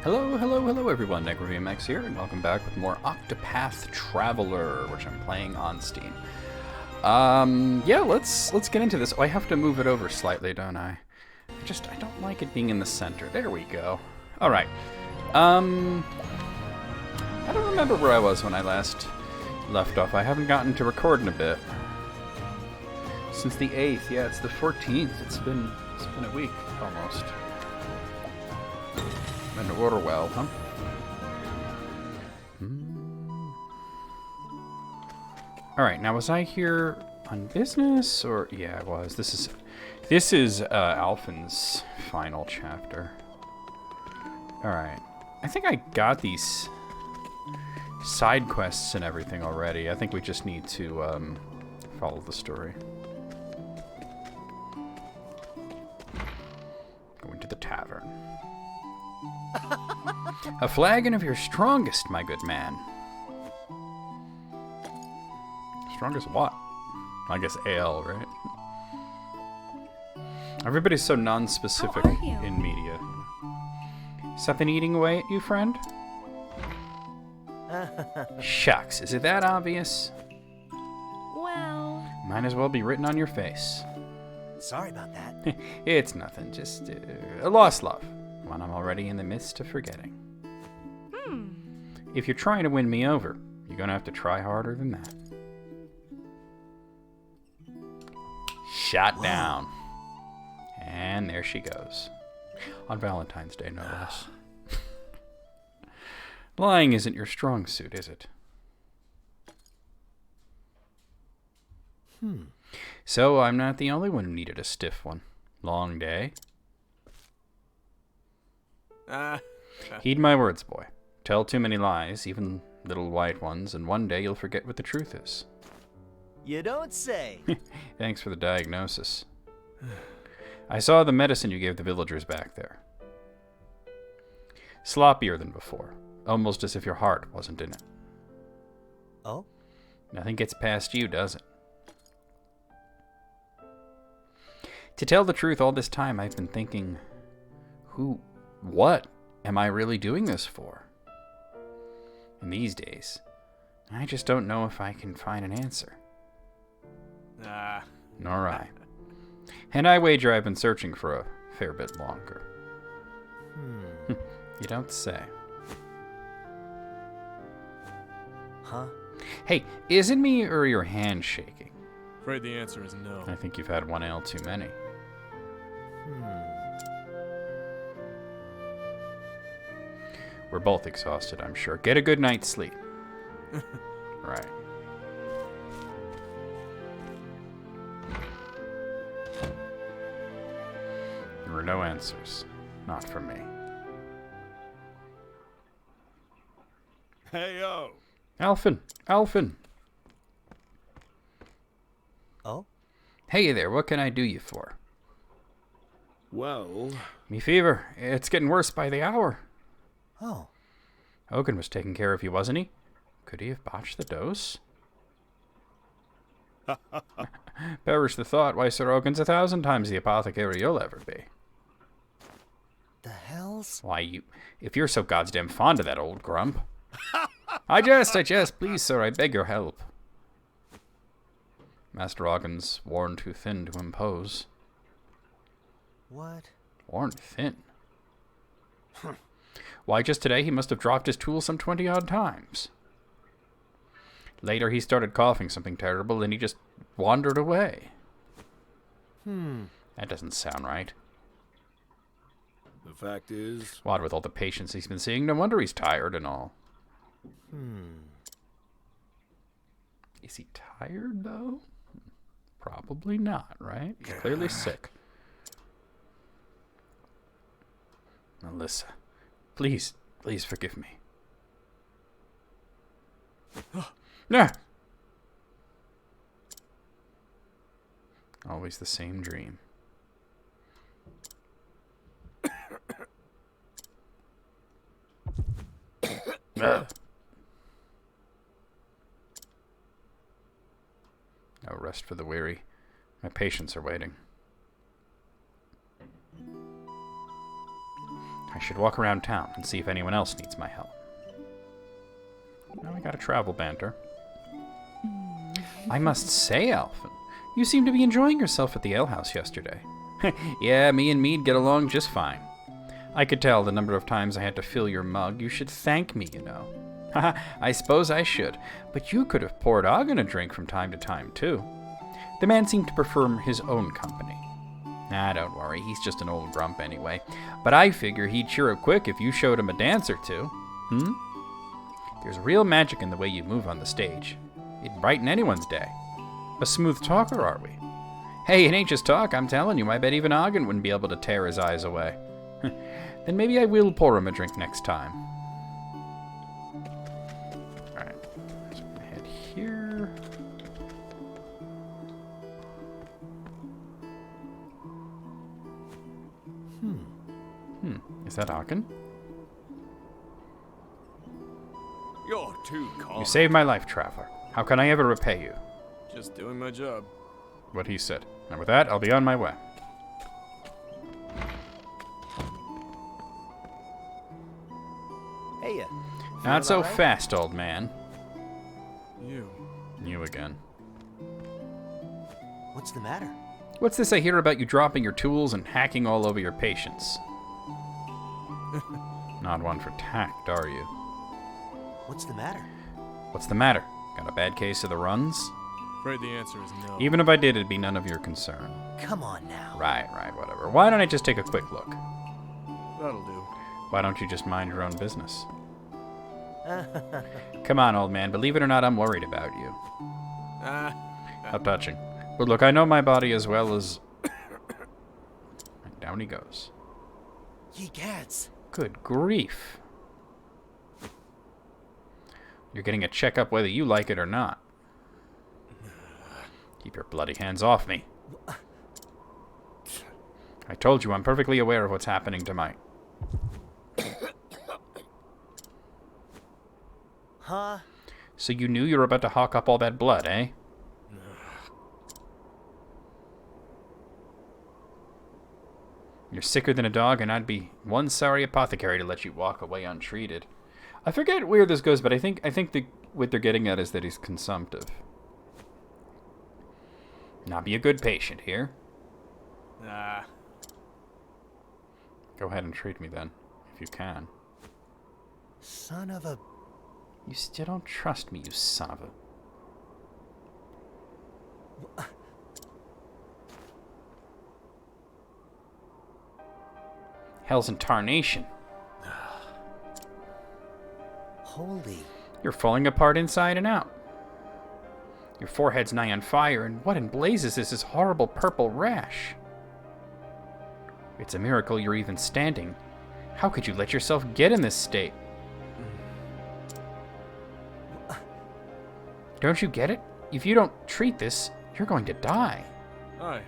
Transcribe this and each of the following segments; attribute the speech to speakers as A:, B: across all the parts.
A: Hello everyone, NecroVMX here, and welcome back with more Octopath Traveler, which I'm playing on Steam. Yeah, let's get into this. Oh, I have to move it over slightly, don't I? I don't like it being in the center. There we go. Alright. I don't remember where I was when I last left off. I haven't gotten to record in a bit. Since the 8th, yeah, it's the 14th. It's been a week, almost. In Orwell, huh? Alright, now was I here on business, or... Yeah, I was. This is Alphen's final chapter. Alright. I think I got these side quests and everything already. I think we just need to follow the story. Going to the tavern. A flagon of your strongest, my good man. Strongest what? I guess ale, right? Everybody's so non-specific in media. Something eating away at you, friend? Shucks, is it that obvious?
B: Well...
A: Might as well be written on your face.
C: Sorry about that.
A: It's nothing, just a lost love. One I'm already in the midst of forgetting. If you're trying to win me over, you're gonna have to try harder than that. Shot down. And there she goes. On Valentine's Day, no less. Lying isn't your strong suit, is it? So I'm not the only one who needed a stiff one. Long day. Heed my words, boy. Tell too many lies, even little white ones, and one day you'll forget what the truth is.
C: You don't say.
A: Thanks for the diagnosis. I saw the medicine you gave the villagers back there. Sloppier than before, almost as if your heart wasn't in it.
C: Oh?
A: Nothing gets past you, does it? To tell the truth, all this time I've been thinking, what am I really doing this for? And these days, I just don't know if I can find an answer. Nor I. And I wager I've been searching for a fair bit longer. You don't say.
C: Huh?
A: Hey, is it me or your hand shaking?
D: Afraid the answer is no.
A: I think you've had one ale too many. We're both exhausted, I'm sure. Get a good night's sleep. Right. There were no answers. Not from me.
D: Hey, yo!
A: Alphen!
C: Oh?
A: Hey there, what can I do you for?
D: Well...
A: Me fever. It's getting worse by the hour.
C: Oh.
A: Hogan was taking care of you, wasn't he? Could he have botched the dose? Perish the thought, why Sir Hogan's 1,000 times the apothecary you'll ever be.
C: The hells?
A: Why, if you're so goddamn fond of that old grump. I jest, please, sir, I beg your help. Master Hogan's worn too thin to impose.
C: What?
A: Worn thin? Why, just today he must have dropped his tool some 20-odd times. Later he started coughing something terrible, and he just wandered away. That doesn't sound right.
D: The fact is...
A: What, with all the patients he's been seeing, no wonder he's tired and all. Is he tired, though? Probably not, right? He's clearly sick. Alyssa, please forgive me. Nah. Always the same dream. No rest for the weary. My patients are waiting. I should walk around town and see if anyone else needs my help. Now we got a travel banter. I must say, Alphen, you seem to be enjoying yourself at the alehouse yesterday. Yeah, me and Mead get along just fine. I could tell the number of times I had to fill your mug. You should thank me, you know. Haha, I suppose I should, but you could have poured Ogden a drink from time to time, too. The man seemed to prefer his own company. Nah, don't worry, he's just an old grump anyway. But I figure he'd cheer up quick if you showed him a dance or two. There's real magic in the way you move on the stage. It'd brighten anyone's day. A smooth talker, are we? Hey, it ain't just talk, I'm telling you. I bet even Ogden wouldn't be able to tear his eyes away. Then maybe I will pour him a drink next time. Alright, so I'm gonna head here. Is that Ogden?
D: You're too calm.
A: You saved my life, traveler. How can I ever repay you?
D: Just doing my job.
A: What he said. And with that, I'll be on my way.
C: Hey,
A: Not so
C: all right?
A: fast, old man.
D: You.
A: You again.
C: What's the matter?
A: What's this I hear about you dropping your tools and hacking all over your patients? Not one for tact, are you?
C: What's the matter?
A: What's the matter? Got a bad case of the runs?
D: Afraid the answer is no.
A: Even if I did, it'd be none of your concern.
C: Come on now.
A: Right, whatever. Why don't I just take a quick look?
D: That'll do.
A: Why don't you just mind your own business? Come on, old man. Believe it or not, I'm worried about you. How touching. But look, I know my body as well as... And down he goes.
C: Ye cats.
A: Good grief. You're getting a checkup whether you like it or not. Keep your bloody hands off me. I told you I'm perfectly aware of what's happening to my...
C: Huh?
A: So you knew you were about to hawk up all that blood, eh? You're sicker than a dog, and I'd be one sorry apothecary to let you walk away untreated. I forget where this goes, but I think what they're getting at is that he's consumptive. Now be a good patient here. Go ahead and treat me then, if you can.
C: Son of a...
A: You still don't trust me, you son of a... Hell's in tarnation.
C: Holy...
A: You're falling apart inside and out. Your forehead's nigh on fire, and what in blazes is this horrible purple rash? It's a miracle you're even standing. How could you let yourself get in this state? Don't you get it? If you don't treat this, you're going to die.
D: Aye.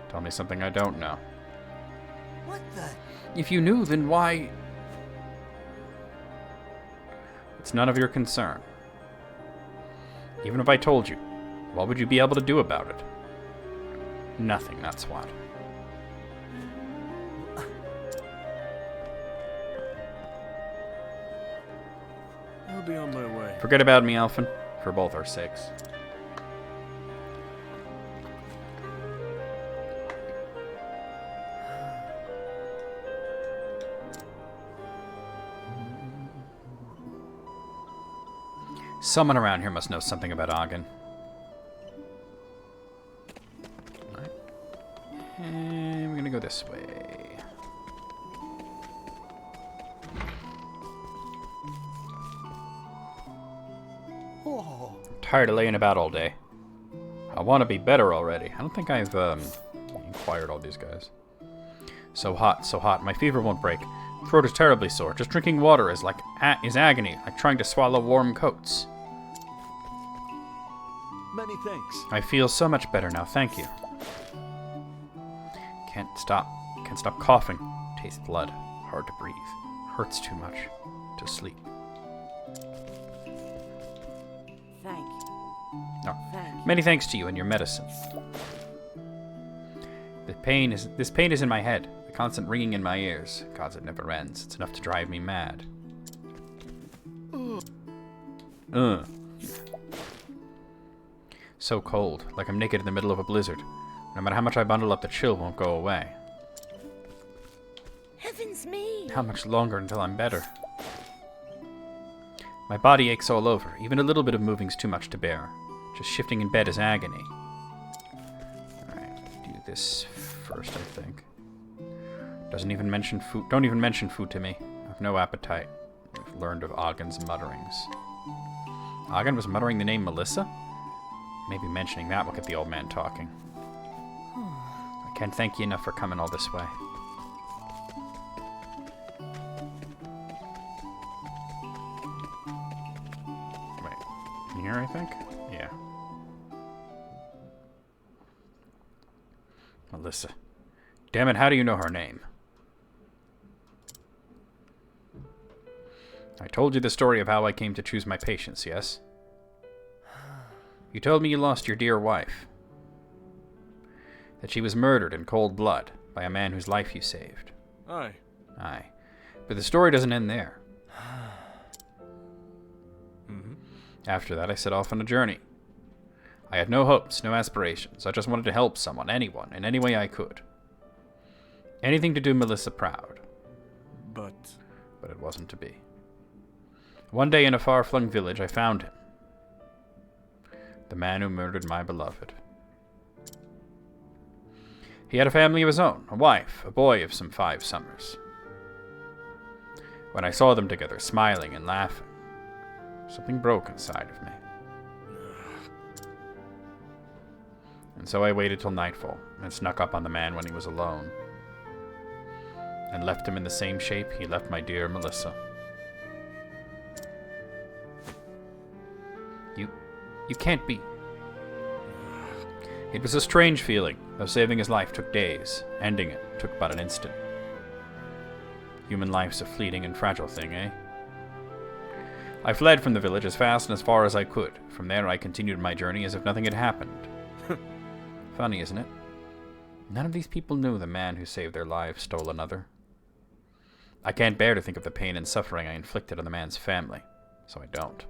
A: Tell me something I don't know.
C: What the...
A: If you knew, then why... It's none of your concern. Even if I told you, what would you be able to do about it? Nothing, that's what.
D: I'll be on my way.
A: Forget about me, Alphen, for both our sakes. Someone around here must know something about Ogden. Alright. And we're gonna go this way.
C: Whoa.
A: I'm tired of laying about all day. I want to be better already. I don't think I've inquired all these guys. So hot, so hot. My fever won't break. Throat is terribly sore. Just drinking water is like is agony, like trying to swallow warm coats.
E: Many thanks.
A: I feel so much better now, thank you. Can't stop coughing. Taste blood. Hard to breathe. Hurts too much. To sleep.
B: Thank you.
A: No.
B: Thank you.
A: Many thanks to you and your medicine. This pain is in my head. The constant ringing in my ears. God, it never ends. It's enough to drive me mad. So cold, like I'm naked in the middle of a blizzard. No matter how much I bundle up, the chill won't go away.
B: Heavens me!
A: How much longer until I'm better? My body aches all over. Even a little bit of moving's too much to bear. Just shifting in bed is agony. Alright, do this first, I think. Doesn't even mention food. Don't even mention food to me. I have no appetite. I've learned of Ogden's mutterings. Ogden was muttering the name Melissa? Maybe mentioning that will get the old man talking. I can't thank you enough for coming all this way. Wait, in here, I think? Yeah. Melissa. Damn it, how do you know her name? I told you the story of how I came to choose my patients, yes? You told me you lost your dear wife. That she was murdered in cold blood by a man whose life you saved.
D: Aye.
A: Aye. But the story doesn't end there. After that, I set off on a journey. I had no hopes, no aspirations. I just wanted to help someone, anyone, in any way I could. Anything to do Melissa proud.
D: But
A: it wasn't to be. One day in a far-flung village, I found him. The man who murdered my beloved. He had a family of his own, a wife, a boy of some 5 summers. When I saw them together, smiling and laughing, something broke inside of me. And so I waited till nightfall, and snuck up on the man when he was alone, and left him in the same shape he left my dear Melissa. You can't be. It was a strange feeling, though saving his life took days. Ending it took but an instant. Human life's a fleeting and fragile thing, eh? I fled from the village as fast and as far as I could. From there I continued my journey as if nothing had happened. Funny, isn't it? None of these people knew the man who saved their lives stole another. I can't bear to think of the pain and suffering I inflicted on the man's family, so I don't.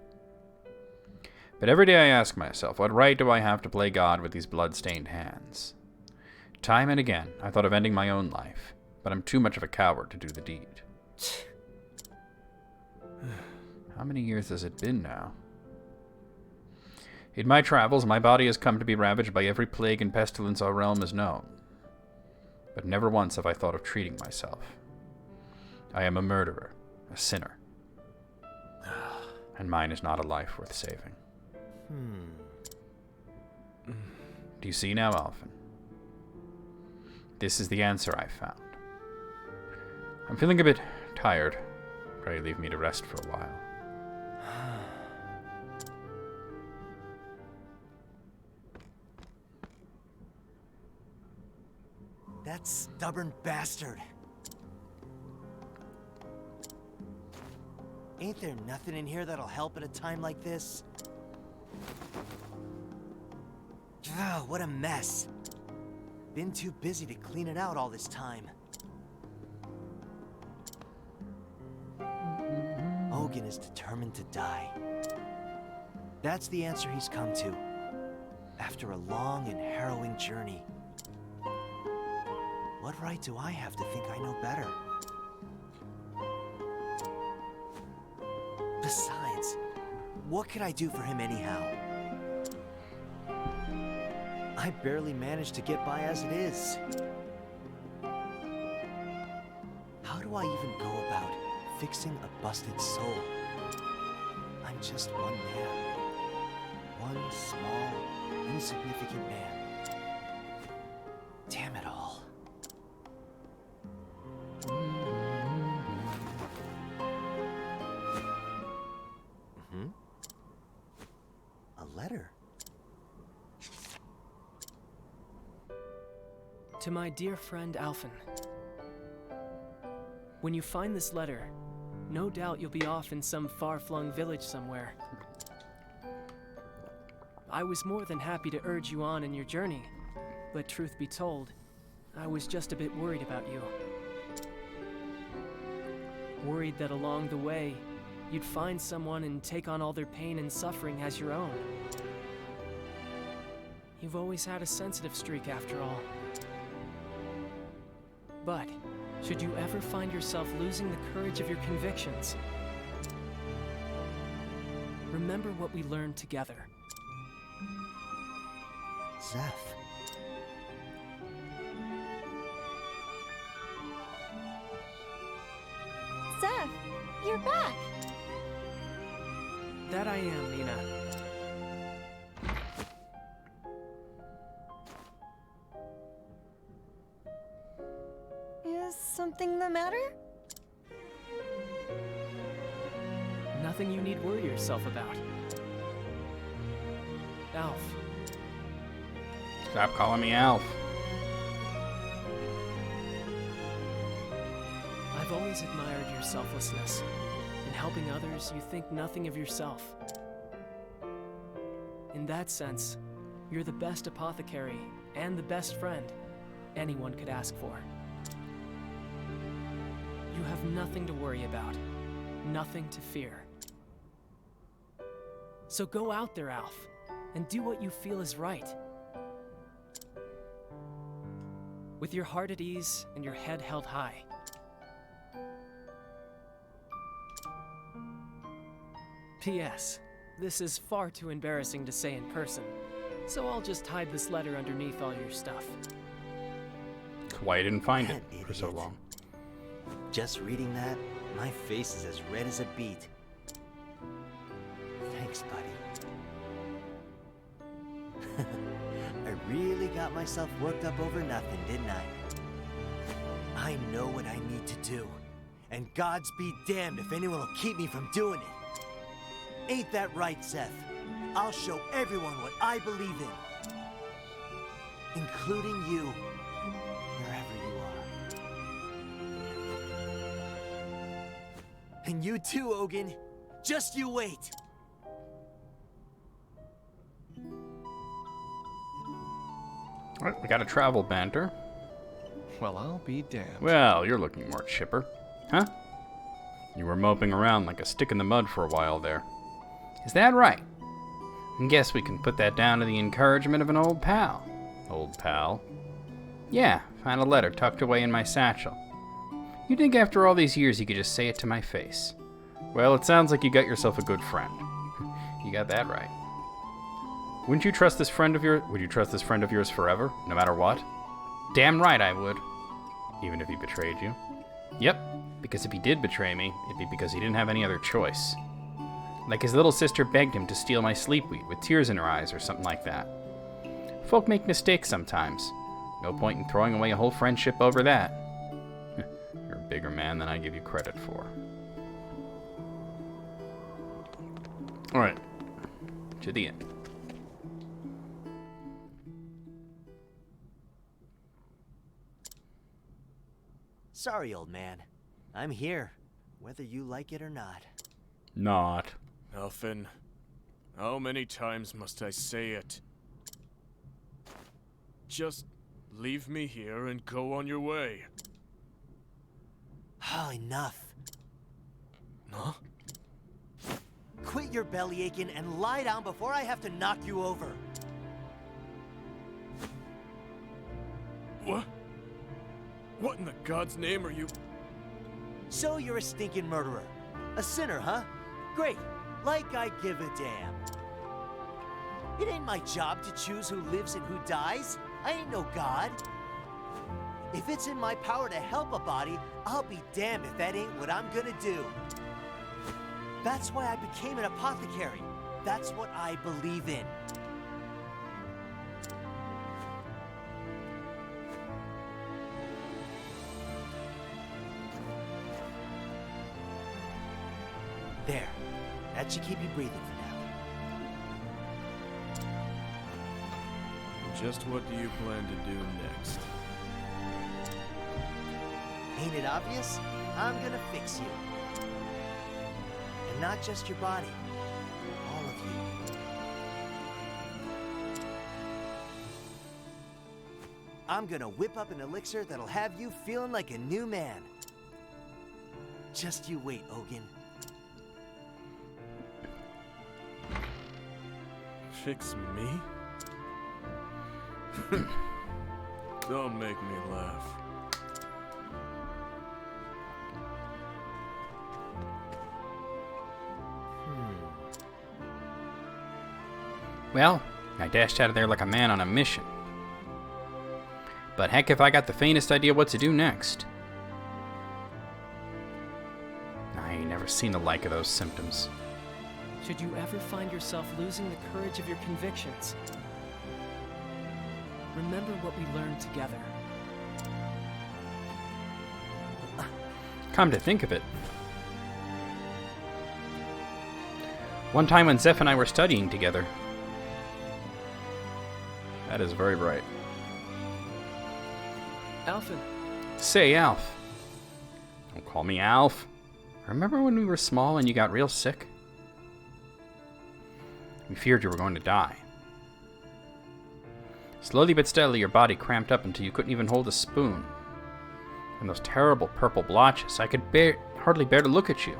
A: But every day I ask myself, what right do I have to play God with these blood-stained hands? Time and again, I thought of ending my own life, but I'm too much of a coward to do the deed. How many years has it been now? In my travels, my body has come to be ravaged by every plague and pestilence our realm has known. But never once have I thought of treating myself. I am a murderer, a sinner. And mine is not a life worth saving. Do you see now, Alphen? This is the answer I found. I'm feeling a bit tired. Pray leave me to rest for a while.
C: That stubborn bastard. Ain't there nothing in here that'll help at a time like this? Ugh, what a mess. Been too busy to clean it out all this time. Hogan is determined to die. That's the answer he's come to. After a long and harrowing journey. What right do I have to think I know better? Besides, what could I do for him anyhow? I barely manage to get by as it is. How do I even go about fixing a busted soul? I'm just one man. One small, insignificant man. Damn it all. A letter.
E: To my dear friend Alphen. When you find this letter, no doubt you'll be off in some far-flung village somewhere. I was more than happy to urge you on in your journey, but truth be told, I was just a bit worried about you. worried that along the way, you'd find someone and take on all their pain and suffering as your own. You've always had a sensitive streak after all. But, should you ever find yourself losing the courage of your convictions, remember what we learned together.
C: Zeph.
F: Zeph, you're back.
E: That I am, Nina.
F: Is something the matter?
E: Nothing you need worry yourself about. Alf,
A: Stop calling me Alf.
E: I've always admired your selflessness. In helping others, you think nothing of yourself. In that sense, you're the best apothecary and the best friend anyone could ask for. You have nothing to worry about, nothing to fear. So go out there, Alf, and do what you feel is right. With your heart at ease and your head held high. P.S. This is far too embarrassing to say in person, so I'll just hide this letter underneath all your stuff.
A: That's why I didn't find it
C: That
A: for so
C: idiot.
A: long.
C: Just reading that, my face is as red as a beet. Thanks, buddy. I really got myself worked up over nothing, didn't I? I know what I need to do. And gods be damned if anyone will keep me from doing it. Ain't that right, Seth? I'll show everyone what I believe in. Including you, wherever you are. And you too, Ogun. Just you wait.
A: Alright, we got a travel banter.
G: Well, I'll be damned.
A: Well, you're looking more chipper. Huh? You were moping around like a stick in the mud for a while there. Is that right? And guess we can put that down to the encouragement of an old pal. Old pal? Yeah, found a letter tucked away in my satchel. You'd think after all these years you could just say it to my face. Well, it sounds like you got yourself a good friend. You got that right. Wouldn't you trust this friend of yours? Would you trust this friend of yours forever, no matter what? Damn right I would. Even if he betrayed you. Yep, because if he did betray me, it'd be because he didn't have any other choice. Like his little sister begged him to steal my sleepweed with tears in her eyes or something like that. Folk make mistakes sometimes. No point in throwing away a whole friendship over that. You're a bigger man than I give you credit for. Alright. To the end.
C: Sorry, old man. I'm here, whether you like it or not.
A: Not.
D: Alphen, how many times must I say it? Just leave me here and go on your way.
C: Oh, enough.
D: Huh?
C: Quit your belly aching and lie down before I have to knock you over.
D: What? What in the God's name are you?
C: So you're a stinking murderer. A sinner, huh? Great. Like I give a damn. It ain't my job to choose who lives and who dies. I ain't no god. If it's in my power to help a body, I'll be damned if that ain't what I'm gonna do. That's why I became an apothecary. That's what I believe in. There. That should keep you breathing for now.
D: Just what do you plan to do next?
C: Ain't it obvious? I'm gonna fix you. And not just your body. All of you. I'm gonna whip up an elixir that'll have you feeling like a new man. Just you wait, Ogun.
D: Fix me? Don't make me laugh.
A: Well, I dashed out of there like a man on a mission. But heck if I got the faintest idea what to do next. I ain't never seen the like of those symptoms.
E: Should you ever find yourself losing the courage of your convictions, remember what we learned together.
A: Come to think of it. One time when Zeph and I were studying together. That is very bright.
E: Alphen,
A: Say, Alf. Don't call me Alf. Remember when we were small and you got real sick? We feared you were going to die. Slowly but steadily, your body cramped up until you couldn't even hold a spoon. And those terrible purple blotches, I could hardly bear to look at you.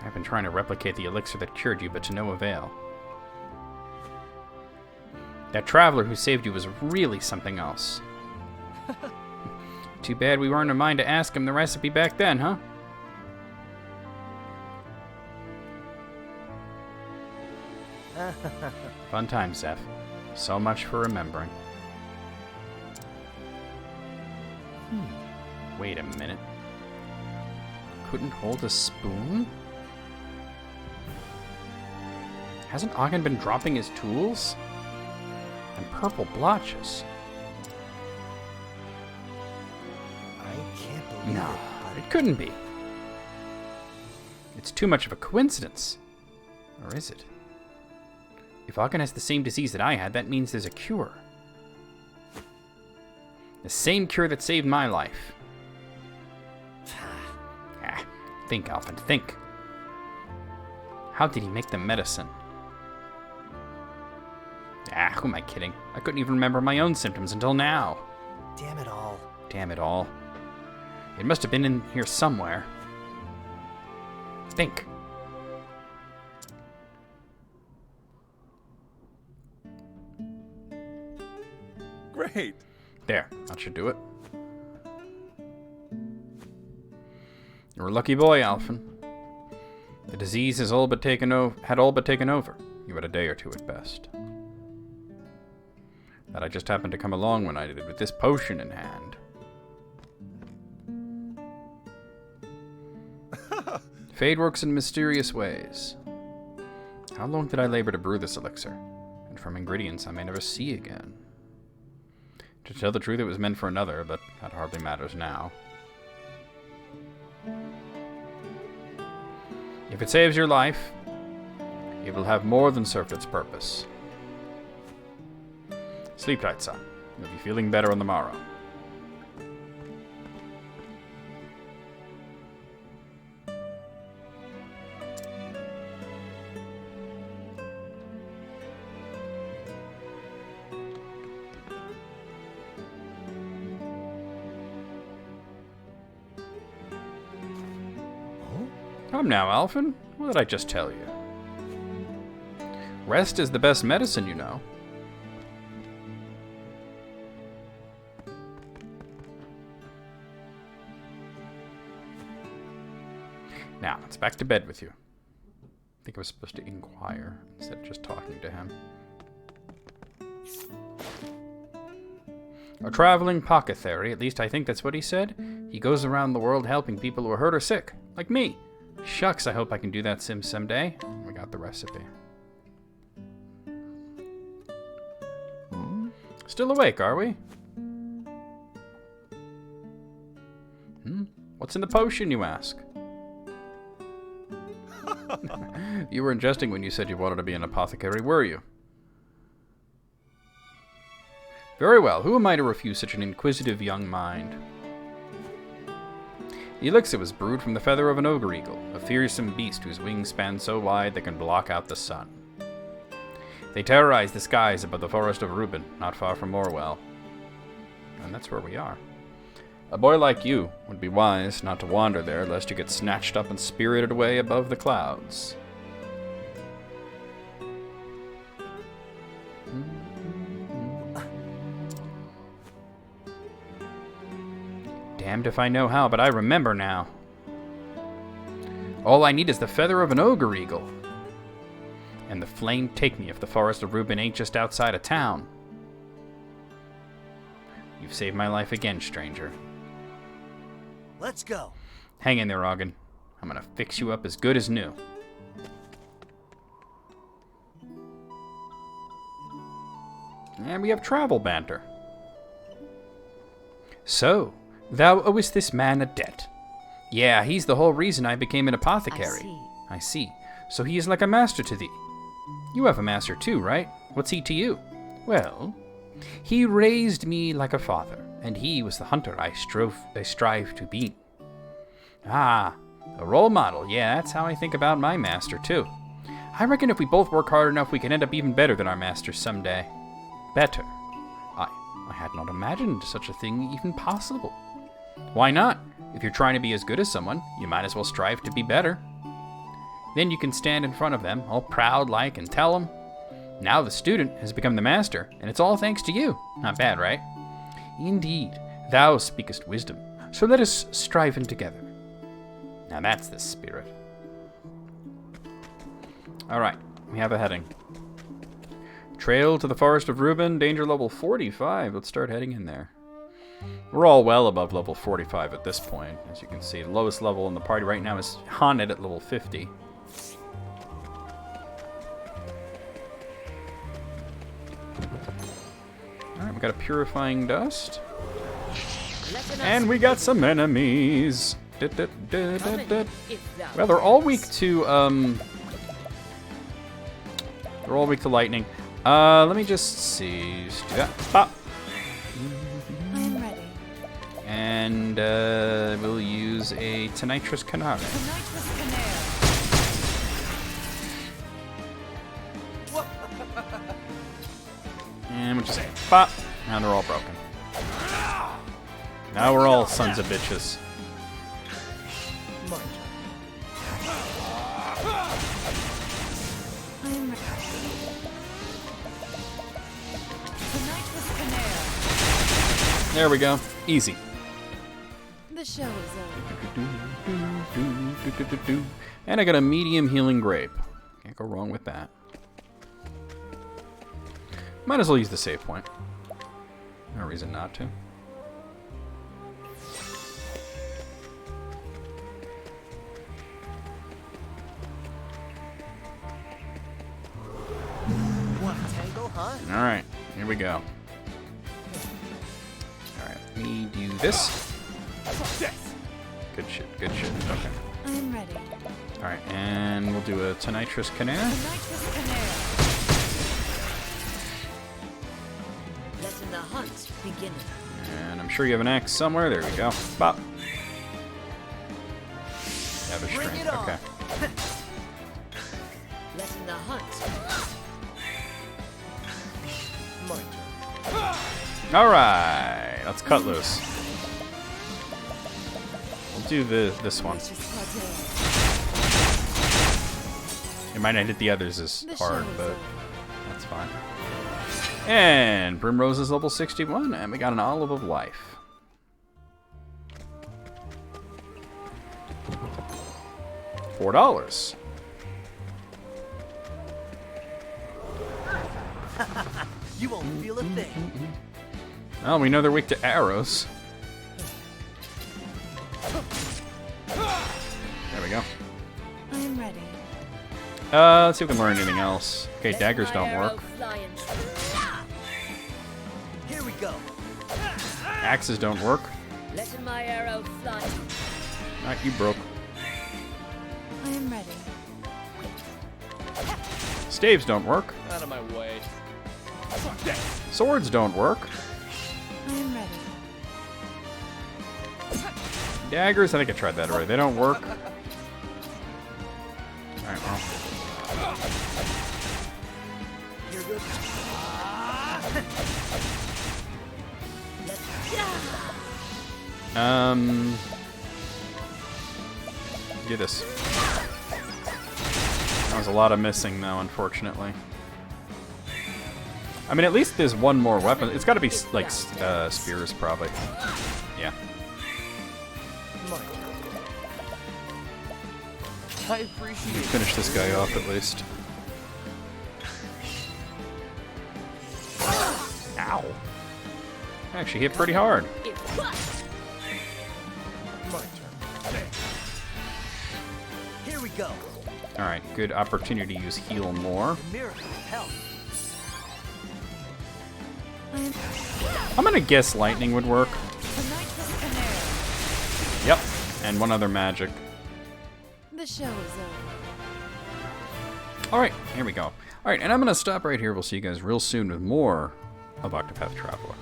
A: I've been trying to replicate the elixir that cured you, but to no avail. That traveler who saved you was really something else. Too bad we weren't in mind to ask him the recipe back then, huh? Fun times, Zeph. So much for remembering. Wait a minute. Couldn't hold a spoon? Hasn't Ogden been dropping his tools? And purple blotches.
C: I can't believe
A: No,
C: it, but
A: it couldn't be. It's too much of a coincidence. Or is it? If Ogden has the same disease that I had, that means there's a cure. The same cure that saved my life. Think, Alphen, think. How did he make the medicine? Who am I kidding? I couldn't even remember my own symptoms until now.
C: damn it all.
A: Damn it all. It must have been in here somewhere. Think.
G: Great.
A: There, that should do it. You're a lucky boy, Alphen. The disease had all but taken over. You had a day or two at best. That I just happened to come along when I did, with this potion in hand. Fate works in mysterious ways. How long did I labor to brew this elixir? And from ingredients I may never see again. To tell the truth, it was meant for another, but that hardly matters now. If it saves your life, it will have more than served its purpose. Sleep tight, son. You'll be feeling better on the morrow. Come now, Alphen. What did I just tell you? Rest is the best medicine, you know. Now, it's back to bed with you. I think I was supposed to inquire instead of just talking to him. A traveling apothecary, at least I think that's what he said. He goes around the world helping people who are hurt or sick, like me. Shucks, I hope I can do that someday. We got the recipe. Still awake, are we? What's in the potion, you ask? You weren't jesting when you said you wanted to be an apothecary, were you? Very well, who am I to refuse such an inquisitive young mind? The elixir was brewed from the feather of an ogre eagle, a fearsome beast whose wings span so wide they can block out the sun. They terrorize the skies above the forest of Reuben, not far from Morwell. And that's where we are. A boy like you would be wise not to wander there, lest you get snatched up and spirited away above the clouds. Damned if I know how, but I remember now. All I need is the feather of an ogre eagle. And the flame take me if the Forest of Reuben ain't just outside of town. You've saved my life again, stranger.
C: Let's go.
A: Hang in there, Ogden. I'm gonna fix you up as good as new. And we have travel banter. So, thou owest this man a debt. Yeah, he's the whole reason I became an apothecary. I see. So he is like a master to thee. You have a master too, right? What's he to you? Well, he raised me like a father, and he was the hunter I strive to be. Ah, a role model. Yeah, that's how I think about my master too. I reckon if we both work hard enough, we can end up even better than our masters someday. Better. I had not imagined such a thing even possible. Why not? If you're trying to be as good as someone, you might as well strive to be better. Then you can stand in front of them, all proud-like, and tell them, now the student has become the master, and it's all thanks to you. Not bad, right? Indeed, thou speakest wisdom, so let us strive in together. Now that's the spirit. All right, we have a heading. Trail to the Forest of Reuben, danger level 45. Let's start heading in there. We're all well above level 45 at this point. As you can see, the lowest level in the party right now is Haunted at level 50. Alright, we got a Purifying Dust. And we got some enemies. Well, they're all weak to, they're all weak to lightning. Let me just see. Just do that. Pop.
F: I'm ready.
A: And we'll use a Tonitrus Canare. And we'll just say pop. Now they're all broken. Now we're all sons of bitches.
F: I'm ready.
A: There we go. Easy.
F: The show is over.
A: And I got a medium healing grape. Can't go wrong with that. Might as well use the save point. No reason not to.
C: What, tangle, huh?
A: Alright, here we go. Alright, let me do this. Good shit, good shit. Okay.
F: I'm ready.
A: Alright, and we'll do a Tonitrus Canare.
B: Letting the hunt begin.
A: And I'm sure you have an axe somewhere. There we go. Bop. Have a strength. Okay.
B: Letting the hunt.
A: Alright, let's cut loose. We'll do this one. It might not hit the others as hard, but that's fine. And Primrose is level 61, and we got an Olive of Life. $4.
C: You won't feel a thing.
A: Well, we know they're weak to arrows. There we go.
F: I'm ready.
A: Let's see if we can learn anything else. Okay, daggers don't work.
C: Here we go.
A: Axes don't work.
B: Letting my arrow fly.
A: Alright, you broke.
F: I am ready.
A: Staves don't work.
D: Out of my way.
A: Swords don't work.
F: I am ready.
A: Daggers, I think I tried that already. They don't work. Alright, well.
C: Here goes.
A: Do this. That was a lot of missing, though, unfortunately. I mean, at least there's one more weapon. It's got to be, like, spears, probably. Yeah.
E: I appreciate
A: Finish this guy off, at least. Ow. Actually hit pretty hard.
C: Here we go.
A: Alright, good opportunity to use heal more.
C: Miracle of health.
A: I'm gonna guess lightning would work. Yep, and one other magic.
F: The show is over.
A: Alright, here we go. Alright, and I'm gonna stop right here. We'll see you guys real soon with more of Octopath Traveler.